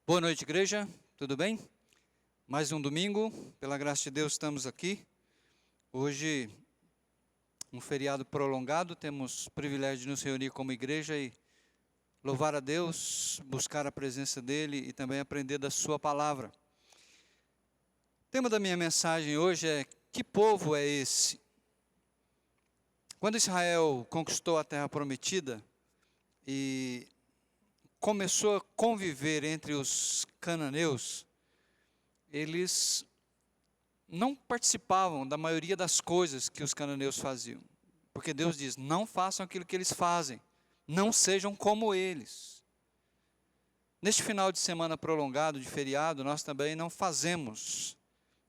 Boa noite, igreja. Tudo bem? Mais um domingo, pela graça de Deus estamos aqui. Hoje, um feriado prolongado, temos o privilégio de nos reunir como igreja e louvar a Deus, buscar a presença dEle e também aprender da sua palavra. O tema da minha mensagem hoje é: que povo é esse? Quando Israel conquistou a terra prometida e começou a conviver entre os cananeus, eles não participavam da maioria das coisas que os cananeus faziam. Porque Deus diz: não façam aquilo que eles fazem, não sejam como eles. Neste final de semana prolongado, de feriado, nós também não fazemos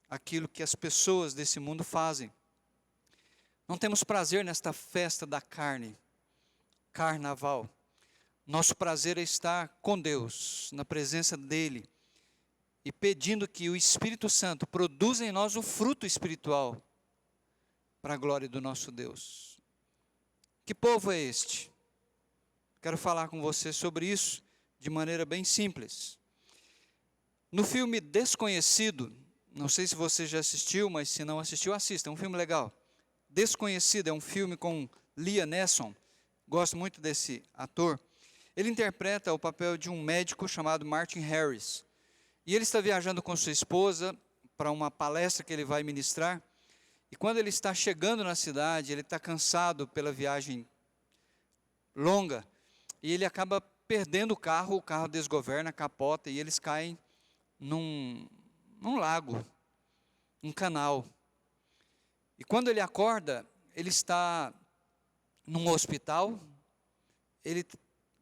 aquilo que as pessoas desse mundo fazem. Não temos prazer nesta festa da carne, carnaval. Nosso prazer é estar com Deus, na presença dEle, e pedindo que o Espírito Santo produza em nós o fruto espiritual, para a glória do nosso Deus. Que povo é este? Quero falar com você sobre isso, de maneira bem simples. No filme Desconhecido, não sei se você já assistiu, mas se não assistiu, assista, é um filme legal. Desconhecido é um filme com Liam Neeson, gosto muito desse ator. Ele interpreta o papel de um médico chamado Martin Harris. E ele está viajando com sua esposa para uma palestra que ele vai ministrar. E quando ele está chegando na cidade, ele está cansado pela viagem longa. E ele acaba perdendo o carro desgoverna, capota e eles caem num lago, um canal. E quando ele acorda, ele está num hospital, ele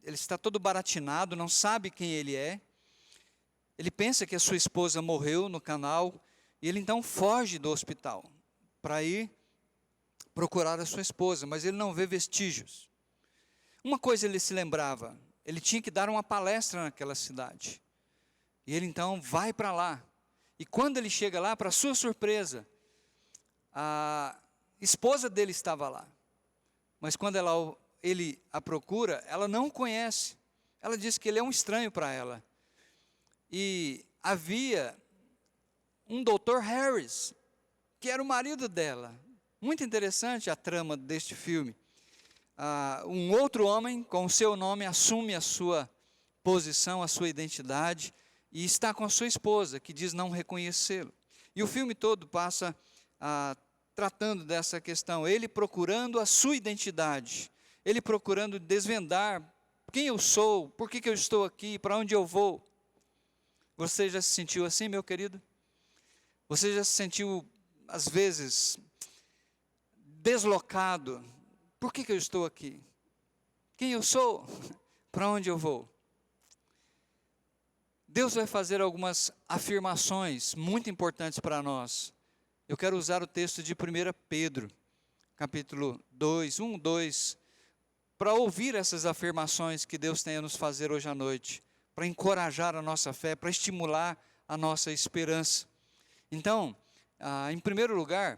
está todo baratinado, não sabe quem ele é. Ele pensa que a sua esposa morreu no canal, e ele então foge do hospital para ir procurar a sua esposa, mas ele não vê vestígios. Uma coisa ele se lembrava: ele tinha que dar uma palestra naquela cidade. E ele então vai para lá. E quando ele chega lá, para sua surpresa, a esposa dele estava lá. Mas quando ele a procura, ela não o conhece. Ela diz que ele é um estranho para ela. E havia um Dr. Harris, que era o marido dela. Muito interessante a trama deste filme. Um outro homem com o seu nome assume a sua posição, a sua identidade, e está com a sua esposa, que diz não reconhecê-lo. E o filme todo passa tratando dessa questão, ele procurando a sua identidade, ele procurando desvendar quem eu sou, por que eu estou aqui, para onde eu vou. Você já se sentiu assim, meu querido? Você já se sentiu, às vezes, deslocado? Por que eu estou aqui? Quem eu sou? Para onde eu vou? Deus vai fazer algumas afirmações muito importantes para nós. Eu quero usar o texto de 1 Pedro, capítulo 2, 1, 2, para ouvir essas afirmações que Deus tem a nos fazer hoje à noite, para encorajar a nossa fé, para estimular a nossa esperança. Então, em primeiro lugar,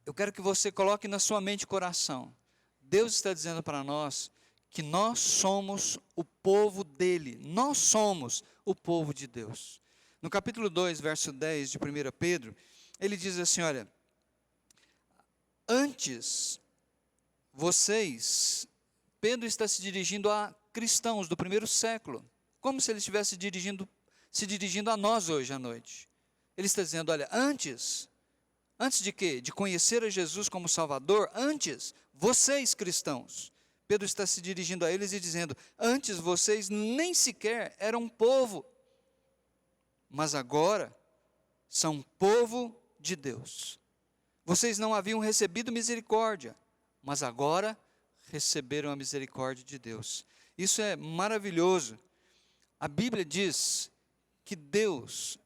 eu quero que você coloque na sua mente e coração: Deus está dizendo para nós que nós somos o povo dele, nós somos o povo de Deus. No capítulo 2, verso 10 de 1 Pedro, ele diz assim, olha: antes vocês, Pedro está se dirigindo a cristãos do primeiro século, como se ele estivesse se dirigindo a nós hoje à noite. Ele está dizendo, olha, antes de quê? De conhecer a Jesus como Salvador, antes, vocês cristãos, Pedro está se dirigindo a eles e dizendo, antes vocês nem sequer eram povo, mas agora são povo de Deus. Vocês não haviam recebido misericórdia, mas agora receberam a misericórdia de Deus. Isso é maravilhoso. A Bíblia diz que Deus,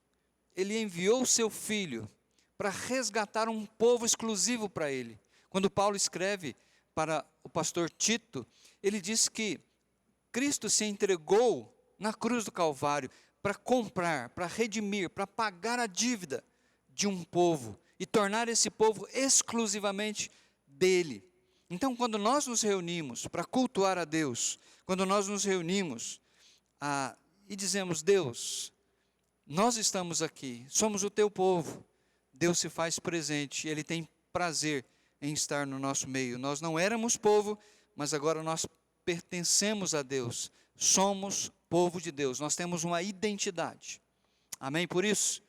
Ele enviou o seu Filho para resgatar um povo exclusivo para Ele. Quando Paulo escreve para o pastor Tito, ele diz que Cristo se entregou na cruz do Calvário para comprar, para redimir, para pagar a dívida de um povo e tornar esse povo exclusivamente dele. Então, quando nós nos reunimos para cultuar a Deus, quando nós nos reunimos e dizemos: Deus, nós estamos aqui, somos o teu povo. Deus se faz presente, Ele tem prazer em estar no nosso meio. Nós não éramos povo, mas agora nós pertencemos a Deus. Somos povo de Deus, nós temos uma identidade. Amém? Por isso,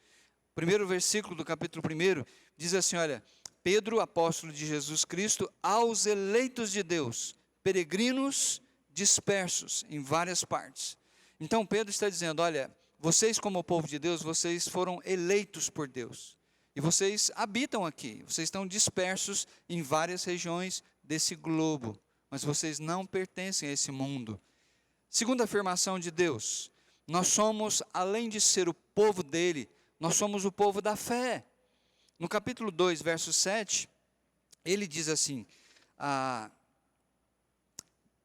o primeiro versículo do capítulo 1 diz assim, olha: Pedro, apóstolo de Jesus Cristo, aos eleitos de Deus, peregrinos dispersos em várias partes. Então Pedro está dizendo, olha, vocês como povo de Deus, vocês foram eleitos por Deus. E vocês habitam aqui, vocês estão dispersos em várias regiões desse globo, mas vocês não pertencem a esse mundo. Segunda afirmação de Deus, nós somos, além de ser o povo dele, nós somos o povo da fé. No capítulo 2, verso 7, ele diz assim,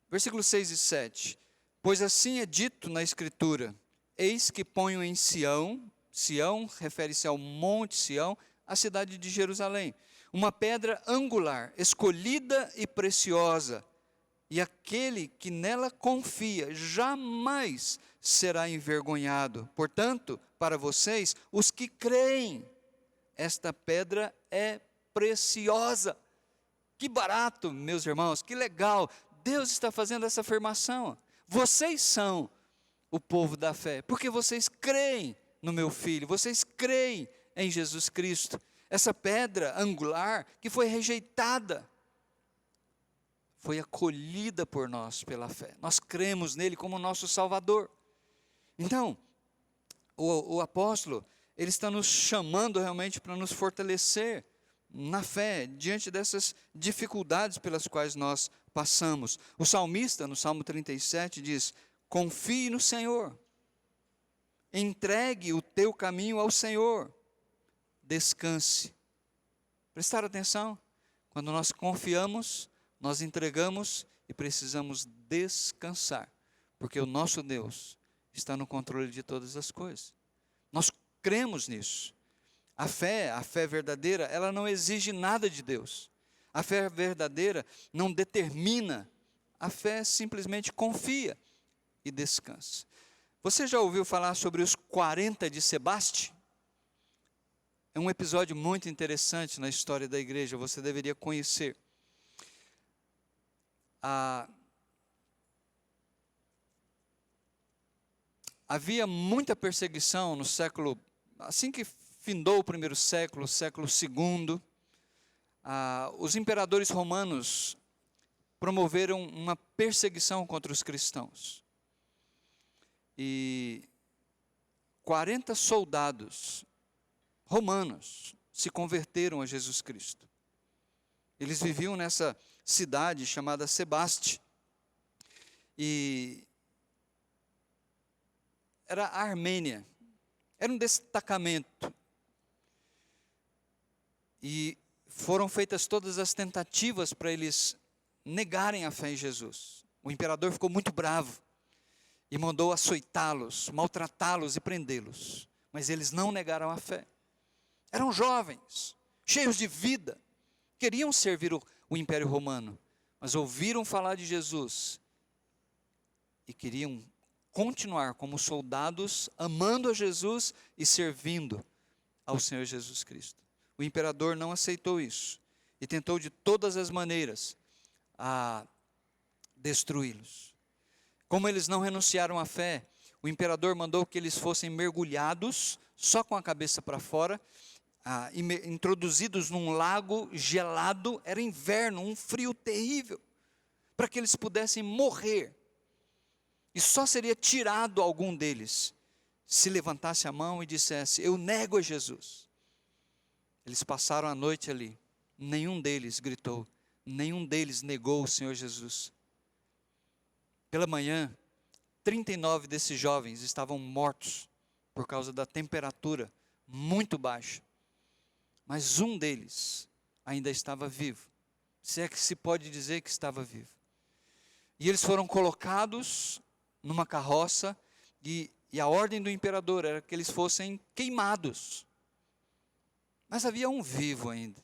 versículos 6 e 7, pois assim é dito na Escritura, eis que ponho em Sião, Sião refere-se ao monte Sião, a cidade de Jerusalém, uma pedra angular, escolhida e preciosa, e aquele que nela confia jamais será envergonhado. Portanto, para vocês, os que creem, esta pedra é preciosa. Que barato, meus irmãos, que legal. Deus está fazendo essa afirmação. Vocês são o povo da fé, porque vocês creem no meu Filho, vocês creem em Jesus Cristo. Essa pedra angular que foi rejeitada, foi acolhida por nós pela fé. Nós cremos nele como nosso Salvador. Então, o apóstolo, ele está nos chamando realmente para nos fortalecer na fé, diante dessas dificuldades pelas quais nós passamos. O salmista, no Salmo 37, diz, confie no Senhor, entregue o teu caminho ao Senhor, descanse. Prestar atenção, quando nós confiamos, nós entregamos e precisamos descansar, porque o nosso Deus está no controle de todas as coisas. Nós cremos nisso. A fé verdadeira, ela não exige nada de Deus. A fé verdadeira não determina. A fé simplesmente confia e descansa. Você já ouviu falar sobre os 40 de Sebaste? É um episódio muito interessante na história da igreja, você deveria conhecer. Havia muita perseguição no século, assim que findou o primeiro século, século II, os imperadores romanos promoveram uma perseguição contra os cristãos. E 40 soldados romanos se converteram a Jesus Cristo. Eles viviam nessa cidade chamada Sebaste. E era a Armênia. Era um destacamento. E foram feitas todas as tentativas para eles negarem a fé em Jesus. O imperador ficou muito bravo e mandou açoitá-los, maltratá-los e prendê-los. Mas eles não negaram a fé. Eram jovens, cheios de vida, queriam servir o Império Romano, mas ouviram falar de Jesus e queriam continuar como soldados, amando a Jesus e servindo ao Senhor Jesus Cristo. O imperador não aceitou isso e tentou de todas as maneiras a destruí-los. Como eles não renunciaram à fé, o imperador mandou que eles fossem mergulhados, só com a cabeça para fora, introduzidos num lago gelado, era inverno, um frio terrível, para que eles pudessem morrer. E só seria tirado algum deles, se levantasse a mão e dissesse, eu nego a Jesus. Eles passaram a noite ali, nenhum deles gritou, nenhum deles negou o Senhor Jesus. Pela manhã, 39 desses jovens estavam mortos, por causa da temperatura muito baixa. Mas um deles ainda estava vivo, se é que se pode dizer que estava vivo. E eles foram colocados numa carroça, e a ordem do imperador era que eles fossem queimados. Mas havia um vivo ainda.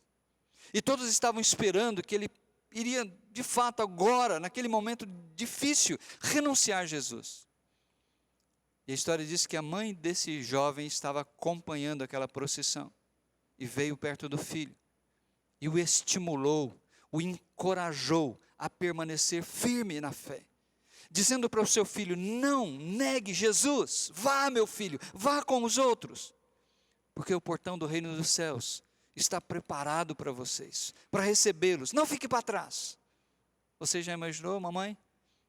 E todos estavam esperando que ele iria, de fato, agora, naquele momento difícil, renunciar a Jesus. E a história diz que a mãe desse jovem estava acompanhando aquela procissão e veio perto do filho e o estimulou, o encorajou a permanecer firme na fé, dizendo para o seu filho: não negue Jesus, vá, meu filho, vá com os outros, porque o portão do reino dos céus está preparado para vocês, para recebê-los, não fique para trás. Você já imaginou, mamãe,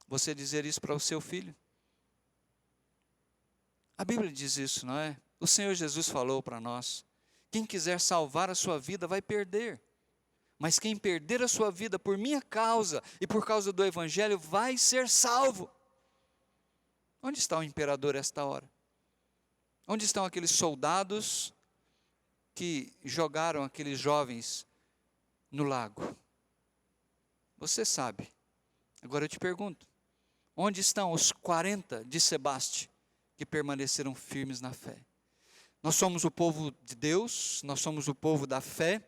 você dizer isso para o seu filho? A Bíblia diz isso, não é? O Senhor Jesus falou para nós: quem quiser salvar a sua vida vai perder, mas quem perder a sua vida por minha causa e por causa do Evangelho vai ser salvo. Onde está o imperador esta hora? Onde estão aqueles soldados que jogaram aqueles jovens no lago? Você sabe. Agora eu te pergunto: onde estão os 40 de Sebaste que permaneceram firmes na fé? Nós somos o povo de Deus, nós somos o povo da fé,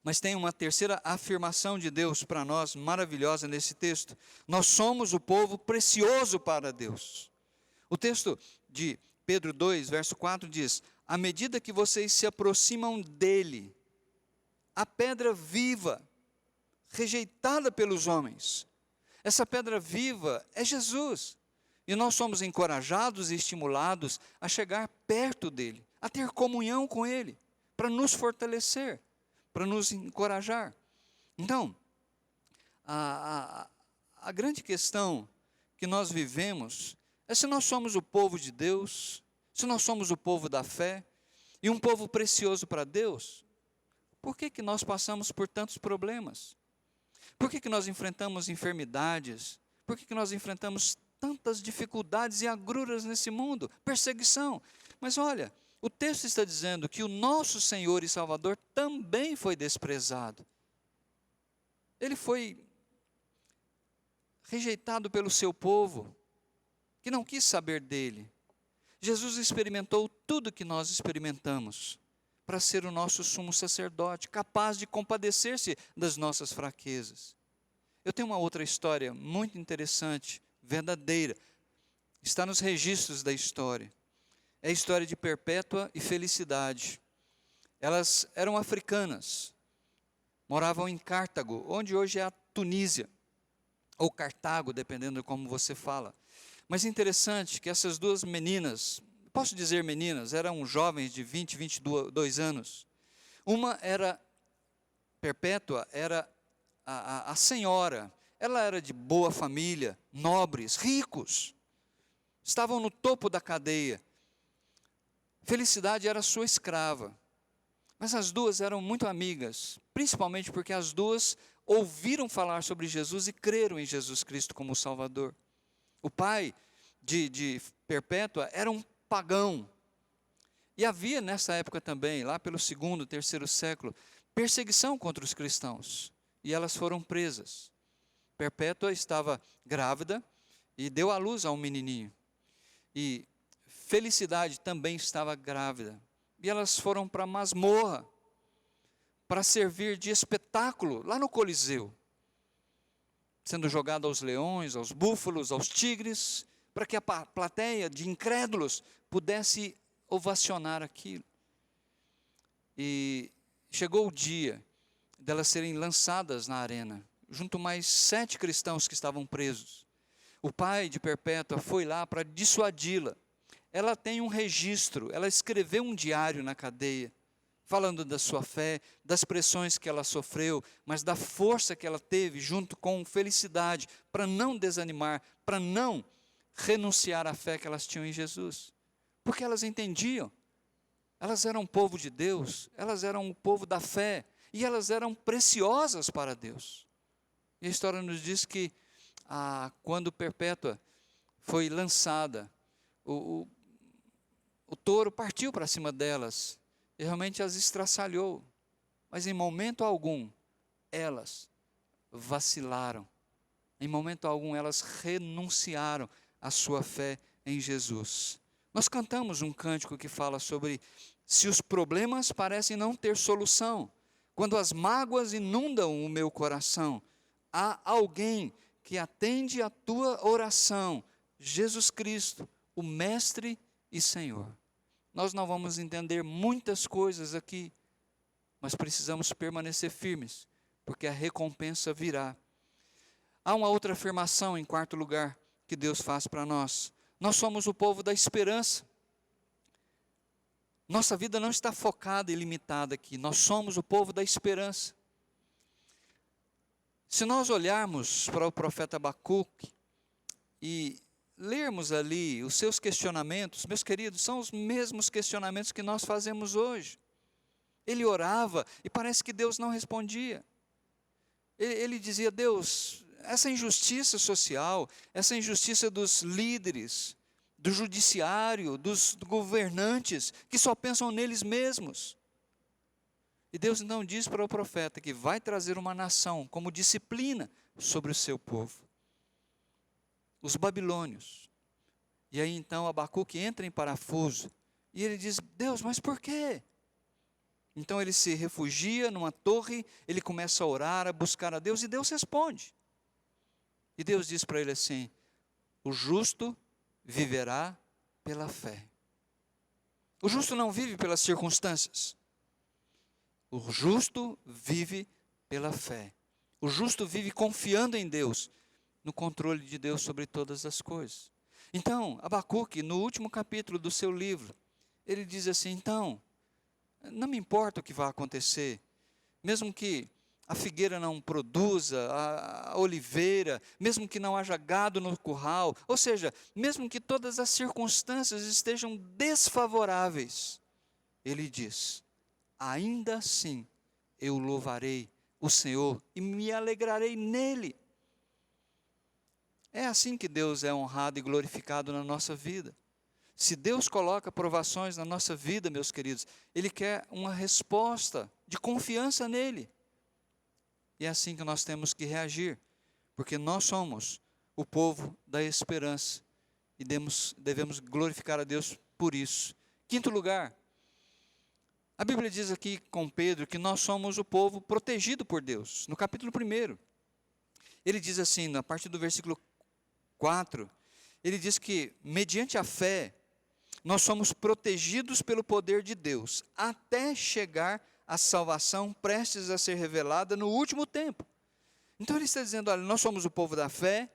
mas tem uma terceira afirmação de Deus para nós, maravilhosa nesse texto: nós somos o povo precioso para Deus. O texto de Pedro 2, verso 4 diz: à medida que vocês se aproximam dele, a pedra viva, rejeitada pelos homens, essa pedra viva é Jesus. E nós somos encorajados e estimulados a chegar perto dele, a ter comunhão com ele, para nos fortalecer, para nos encorajar. Então, a grande questão que nós vivemos é se nós somos o povo de Deus, se nós somos o povo da fé, e um povo precioso para Deus. Por que nós passamos por tantos problemas? Por que nós enfrentamos enfermidades? Por que nós enfrentamos tantas dificuldades e agruras nesse mundo? Perseguição. Mas olha, o texto está dizendo que o nosso Senhor e Salvador também foi desprezado. Ele foi rejeitado pelo seu povo, que não quis saber dele. Jesus experimentou tudo que nós experimentamos, para ser o nosso sumo sacerdote, capaz de compadecer-se das nossas fraquezas. Eu tenho uma outra história muito interessante, verdadeira, está nos registros da história. É a história de Perpétua e Felicidade. Elas eram africanas, moravam em Cartago, onde hoje é a Tunísia, ou Cartago, dependendo de como você fala. Mas é interessante que essas duas meninas, posso dizer meninas, eram jovens de 20, 22 anos. Uma era, Perpétua, era a senhora. Ela era de boa família, nobres, ricos. Estavam no topo da cadeia. Felicidade era sua escrava. Mas as duas eram muito amigas, principalmente porque as duas ouviram falar sobre Jesus e creram em Jesus Cristo como Salvador. O pai de Perpétua era um pagão. E havia nessa época também, lá pelo 2º, 3º século, perseguição contra os cristãos. E elas foram presas. Perpétua estava grávida e deu à luz a um menininho. E Felicidade também estava grávida. E elas foram para a masmorra, para servir de espetáculo lá no Coliseu, sendo jogado aos leões, aos búfalos, aos tigres, para que a plateia de incrédulos pudesse ovacionar aquilo. E chegou o dia delas serem lançadas na arena, junto mais 7 cristãos que estavam presos. O pai de Perpétua foi lá para dissuadi-la. Ela tem um registro, ela escreveu um diário na cadeia, falando da sua fé, das pressões que ela sofreu, mas da força que ela teve junto com Felicidade, para não desanimar, para não renunciar à fé que elas tinham em Jesus. Porque elas entendiam, elas eram um povo de Deus, elas eram um povo da fé, e elas eram preciosas para Deus. E a história nos diz que quando Perpétua foi lançada, o touro partiu para cima delas, e realmente as estraçalhou, mas em momento algum, elas vacilaram, em momento algum elas renunciaram à sua fé em Jesus. Nós cantamos um cântico que fala sobre se os problemas parecem não ter solução, quando as mágoas inundam o meu coração, há alguém que atende a tua oração, Jesus Cristo, o Mestre e Senhor. Nós não vamos entender muitas coisas aqui, mas precisamos permanecer firmes, porque a recompensa virá. Há uma outra afirmação, em quarto lugar, que Deus faz para nós. Nós somos o povo da esperança. Nossa vida não está focada e limitada aqui. Nós somos o povo da esperança. Se nós olharmos para o profeta Abacuque e lermos ali os seus questionamentos, meus queridos, são os mesmos questionamentos que nós fazemos hoje. Ele orava e parece que Deus não respondia. Ele dizia: Deus, essa injustiça social, essa injustiça dos líderes, do judiciário, dos governantes, que só pensam neles mesmos. E Deus então diz para o profeta que vai trazer uma nação como disciplina sobre o seu povo. Os babilônios. E aí então Abacuque entra em parafuso. E ele diz: Deus, mas por quê? Então ele se refugia numa torre, ele começa a orar, a buscar a Deus, e Deus responde. E Deus diz para ele assim: o justo viverá pela fé. O justo não vive pelas circunstâncias. O justo vive pela fé. O justo vive confiando em Deus, no controle de Deus sobre todas as coisas. Então, Abacuque, no último capítulo do seu livro, ele diz assim: então, não me importa o que vai acontecer, mesmo que a figueira não produza, a oliveira, mesmo que não haja gado no curral, ou seja, mesmo que todas as circunstâncias estejam desfavoráveis, ele diz: ainda assim eu louvarei o Senhor e me alegrarei nele. É assim que Deus é honrado e glorificado na nossa vida. Se Deus coloca provações na nossa vida, meus queridos, Ele quer uma resposta de confiança nele. E é assim que nós temos que reagir, porque nós somos o povo da esperança e devemos glorificar a Deus por isso. Quinto lugar, a Bíblia diz aqui com Pedro que nós somos o povo protegido por Deus. No capítulo 1, ele diz assim, na parte do versículo 4, ele diz que mediante a fé, nós somos protegidos pelo poder de Deus, até chegar à salvação prestes a ser revelada no último tempo. Então ele está dizendo: olha, nós somos o povo da fé,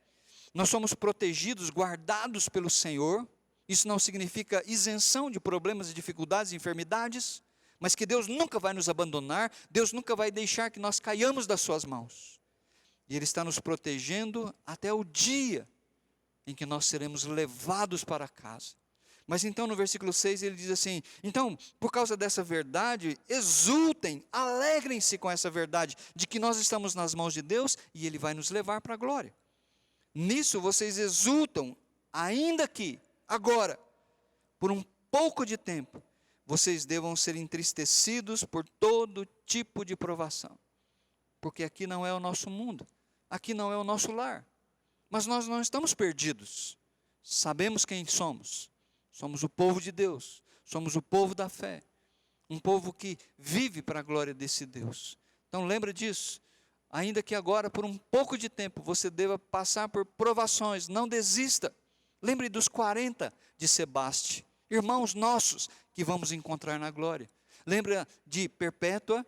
nós somos protegidos, guardados pelo Senhor. Isso não significa isenção de problemas, dificuldades, enfermidades, mas que Deus nunca vai nos abandonar, Deus nunca vai deixar que nós caiamos das suas mãos. E Ele está nos protegendo até o dia em que nós seremos levados para casa. Mas então no versículo 6 ele diz assim: então, por causa dessa verdade, exultem, alegrem-se com essa verdade, de que nós estamos nas mãos de Deus e Ele vai nos levar para a glória. Nisso vocês exultam, ainda que, agora, por um pouco de tempo, vocês devam ser entristecidos por todo tipo de provação. Porque aqui não é o nosso mundo, aqui não é o nosso lar. Mas nós não estamos perdidos, sabemos quem somos. Somos o povo de Deus, somos o povo da fé, um povo que vive para a glória desse Deus. Então lembra disso, ainda que agora por um pouco de tempo você deva passar por provações, não desista. Lembre dos 40 de Sebaste, irmãos nossos que vamos encontrar na glória. Lembra de Perpétua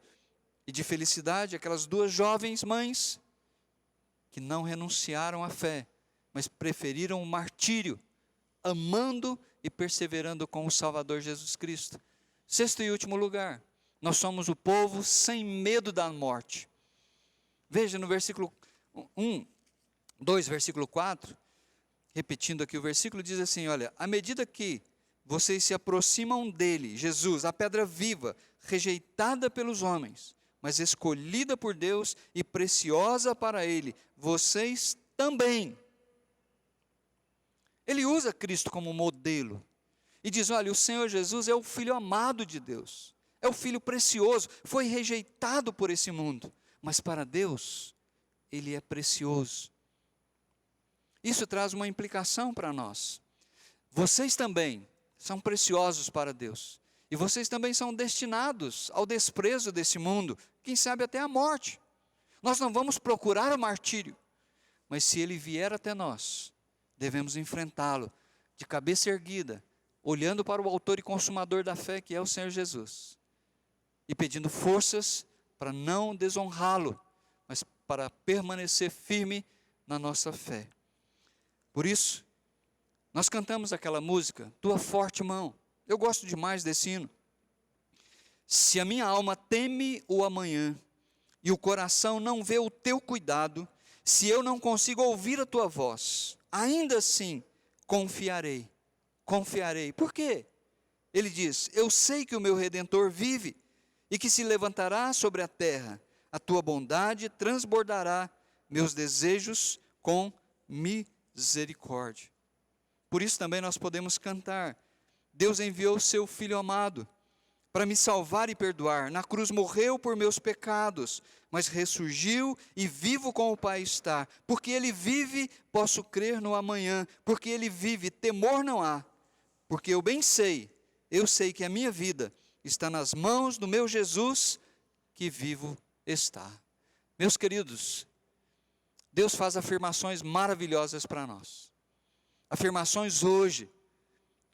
e de Felicidade, aquelas duas jovens mães que não renunciaram à fé, mas preferiram o martírio, amando e perseverando com o Salvador Jesus Cristo. Sexto e último lugar, nós somos o povo sem medo da morte. Veja no versículo 2, versículo 4, repetindo aqui o versículo, diz assim: olha, à medida que vocês se aproximam dele, Jesus, a pedra viva, rejeitada pelos homens, mas escolhida por Deus e preciosa para Ele, vocês também. Ele usa Cristo como modelo e diz: olha, o Senhor Jesus é o Filho amado de Deus, é o Filho precioso, foi rejeitado por esse mundo, mas para Deus Ele é precioso. Isso traz uma implicação para nós. Vocês também são preciosos para Deus, e vocês também são destinados ao desprezo desse mundo, quem sabe até a morte. Nós não vamos procurar o martírio, mas se ele vier até nós, devemos enfrentá-lo de cabeça erguida, olhando para o autor e consumador da fé, que é o Senhor Jesus, e pedindo forças para não desonrá-lo, mas para permanecer firme na nossa fé. Por isso, nós cantamos aquela música, Tua Forte Mão. Eu gosto demais desse hino. Se a minha alma teme o amanhã, e o coração não vê o teu cuidado, se eu não consigo ouvir a tua voz, ainda assim confiarei. Por quê? Ele diz, eu sei que o meu Redentor vive, e que se levantará sobre a terra, a tua bondade transbordará meus desejos com misericórdia. Por isso também nós podemos cantar, Deus enviou o seu Filho amado, para me salvar e perdoar, na cruz morreu por meus pecados, mas ressurgiu e vivo com o Pai está, porque Ele vive, posso crer no amanhã, porque Ele vive, temor não há, porque eu sei que a minha vida está nas mãos do meu Jesus, que vivo está. Meus queridos, Deus faz afirmações maravilhosas para nós, afirmações hoje,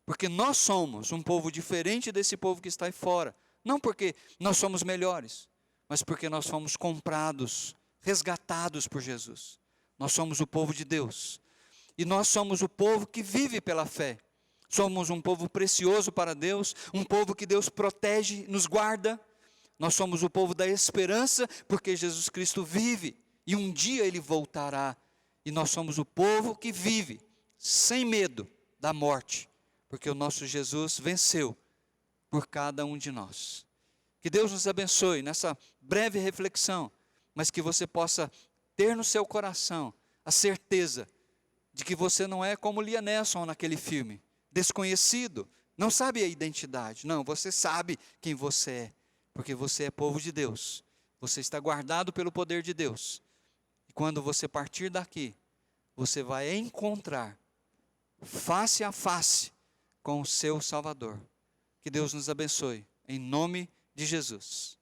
porque nós somos um povo diferente desse povo que está aí fora. Não porque nós somos melhores, mas porque nós fomos comprados, resgatados por Jesus. Nós somos o povo de Deus. E nós somos o povo que vive pela fé. Somos um povo precioso para Deus, um povo que Deus protege, nos guarda. Nós somos o povo da esperança, porque Jesus Cristo vive. E um dia Ele voltará. E nós somos o povo que vive, sem medo da morte, porque o nosso Jesus venceu por cada um de nós. Que Deus nos abençoe nessa breve reflexão, mas que você possa ter no seu coração a certeza de que você não é como Liam Neeson naquele filme, desconhecido, não sabe a identidade. Não, você sabe quem você é, porque você é povo de Deus, você está guardado pelo poder de Deus. E quando você partir daqui, você vai encontrar face a face com o seu Salvador. Que Deus nos abençoe, em nome de Jesus.